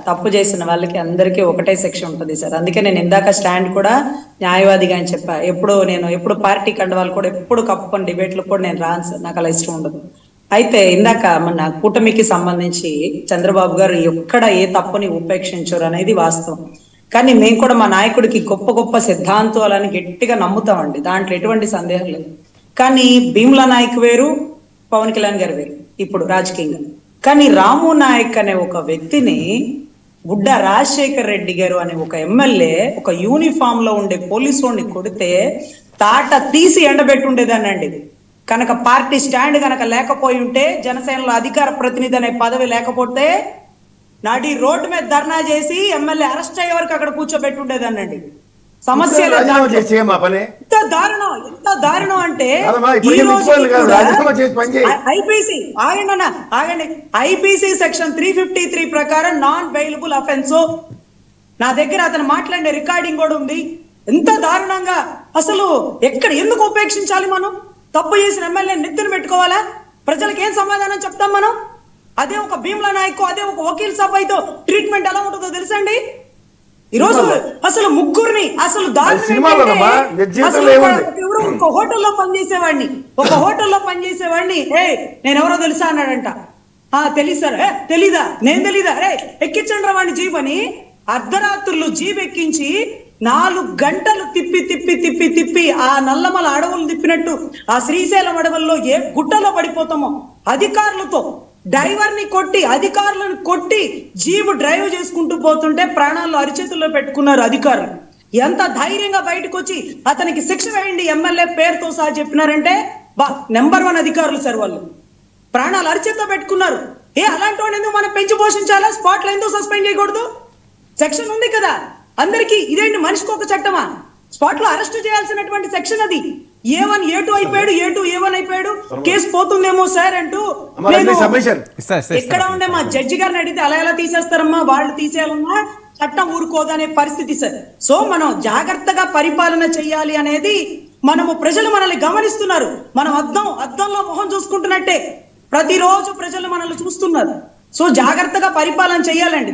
తప్పు చేసిన వాళ్ళకి అందరికీ ఒకటే శిక్ష ఉంటుంది సార్. అందుకే నేను ఇందాక స్టాండ్ కూడా న్యాయవాదిగా అని చెప్పా. ఎప్పుడు పార్టీ కండవాళ్ళు కూడా ఎప్పుడు కప్పుకొని డిబేట్లు కూడా నేను రాను సార్, నాకు అలా ఇష్టం ఉండదు. అయితే ఇందాక మన కూటమికి సంబంధించి చంద్రబాబు గారు ఎక్కడ ఏ తప్పుని ఉపేక్షించరు అనేది వాస్తవం. కానీ మేము కూడా మా నాయకుడికి గొప్ప గొప్ప సిద్ధాంతాలని గట్టిగా నమ్ముతామండి, దాంట్లో ఎటువంటి సందేహం లేదు. కానీ భీమ్లా నాయక్ వేరు, పవన్ కళ్యాణ్ గారు వేరు ఇప్పుడు రాజకీయంగా. కానీ రాము నాయక్ అనే ఒక వ్యక్తిని బుడ్డ రాజశేఖర్ రెడ్డి గారు అనే ఒక ఎమ్మెల్యే ఒక యూనిఫామ్ లో ఉండే పోలీసు వాడిని కొడితే తాట తీసి ఎండబెట్టి ఉండేదానండి. కనుక పార్టీ స్టాండ్ కనుక లేకపోయి ఉంటే, జనసేనలో అధికార ప్రతినిధి అనే పదవి లేకపోతే నాటి రోడ్డు మీద ధర్నా చేసి ఎమ్మెల్యే అరెస్ట్ అయ్యే వరకు అక్కడ కూర్చోబెట్టి ఉండేదానండి. సమస్య ఎంత దారుణం అంటే ఐపీసీ సెక్షన్ 353 ప్రకారం నాన్ బెయిలబుల్ అఫెన్స్. నా దగ్గర అతను మాట్లాడే రికార్డింగ్ కూడా ఉంది. ఎంత దారుణంగా అసలు ఎందుకు ఉపేక్షించాలి? మనం తప్పు చేసిన ఎమ్మెల్యే నెత్తిన పెట్టుకోవాలా? ప్రజలకు ఏం సమాధానం చెప్తాం మనం? అదే ఒక భీమ్లా నాయక్, అదే ఒక వకీల్ సభ అయితే ట్రీట్మెంట్ ఎలా ఉంటుందో తెలుసండి. ఈరోజు అసలు ముగ్గురిని అసలు ఒక హోటల్లో పనిచేసేవాడిని నేను ఎవరో తెలుసా అన్నాడంట. తెలీదు సార్. తెలీదా? నేను తెలీదా? ఎక్కించండి రా వాడిని జీప్ అని. అర్ధరాత్రులు జీప్ ఎక్కించి 4 గంటలు తిప్పి ఆ నల్లమల అడవులు తిప్పినట్టు ఆ శ్రీశైలం అడవుల్లో ఏ గుట్టలో పడిపోతామో అధికారులతో డ్రైవర్ ని కొట్టి, అధికారులను కొట్టి జీబు డ్రైవ్ చేసుకుంటూ పోతుంటే ప్రాణాల్లో అరిచేతుల్లో పెట్టుకున్నారు అధికారులు. ఎంత ధైర్యంగా బయటకు వచ్చి అతనికి శిక్ష వేయండి ఎమ్మెల్యే పేరుతో సహా చెప్పినారంటే నెంబర్ 1 అధికారులు సార్. వాళ్ళు ప్రాణాలు అరిచేతో పెట్టుకున్నారు. అలాంటి వాడిని ఎందుకు మనం పెంచి పోషించాలా? స్పాట్ లో ఎందుకు సస్పెండ్ చేయకూడదు? సెక్షన్ ఉంది కదా అందరికి. ఇదేంటి మనిషికి ఒక చట్టమా? స్పాట్ లో అరెస్ట్ చేయాల్సినటువంటి సెక్షన్ అది. A1 A2 అయిపోయాడు, A2 A1 అయిపోయాడు, కేసు పోతుందేమో సార్ అంటూ ఇక్కడ ఉండే మా జడ్జి గారిని అడిగితే అలా ఎలా తీసేస్తారమ్మా, వాళ్ళు తీసేయాలన్నా చట్టం ఊరుకోదనే పరిస్థితి సార్. సో మనం జాగ్రత్తగా పరిపాలన చేయాలి అనేది ప్రజలు మనల్ని గమనిస్తున్నారు. మనం అద్దంలో మొహం చూసుకుంటున్నట్టే ప్రతిరోజు ప్రజలు మనల్ని చూస్తున్నారు. సో జాగ్రత్తగా పరిపాలన చేయాలండి.